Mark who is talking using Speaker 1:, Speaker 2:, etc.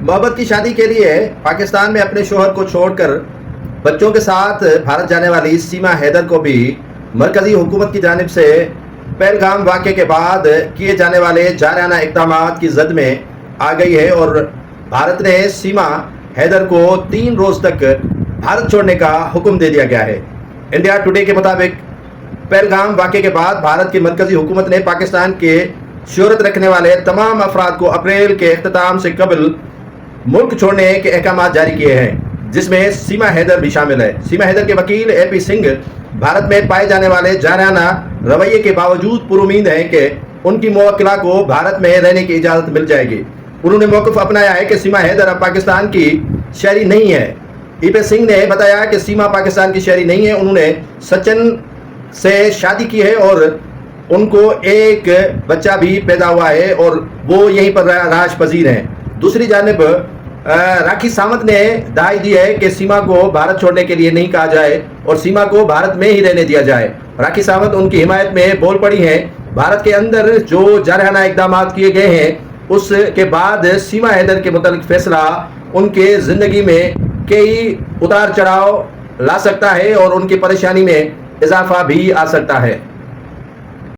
Speaker 1: मोहब्बत की शादी के लिए पाकिस्तान में अपने शोहर को छोड़कर बच्चों के साथ भारत जाने वाली सीमा हैदर को भी मरकजी हुकूमत की जानिब से पहलगाम वाक़े के बाद किए जाने वाले जारहाना इक़दामात की जद में आ गई है और भारत ने सीमा हैदर को 3 रोज़ तक भारत छोड़ने का हुक्म दे दिया गया है। इंडिया टुडे के मुताबिक पहलगाम वाक़े के बाद भारत की मरकजी हुकूमत ने पाकिस्तान के शोहरत रखने वाले तमाम अफराद को अप्रैल के इख्तिताम से कबल मुल्क छोड़ने के अहकाम जारी किए हैं, जिसमें सीमा हैदर भी शामिल है। सीमा हैदर के वकील AP सिंह भारत में पाए जाने वाले जारहाना रवैये के बावजूद पुरुमीद हैं कि उनकी मुवक्किला को भारत में रहने की इजाज़त मिल जाएगी। उन्होंने मौक़िफ़ अपनाया है कि सीमा हैदर अब पाकिस्तान की शहरी नहीं है। AP सिंह ने बताया कि सीमा पाकिस्तान की शहरी नहीं है। उन्होंने सचिन से शादी की है और उनको एक बच्चा भी पैदा हुआ है और वो यहीं पर राज पजीर हैं। दूसरी जानिब राखी सावंत ने दाई दी है कि सीमा को भारत छोड़ने के लिए नहीं कहा जाए और सीमा को भारत में ही रहने दिया जाए। राखी सावंत उनकी हिमायत में बोल पड़ी हैं। भारत के अंदर जो जारहाना इक़दाम किए गए हैं उसके बाद सीमा हैदर के मुतालिक फैसला उनके ज़िंदगी में कई उतार चढ़ाव ला सकता है और उनकी परेशानी में इजाफा भी आ सकता है।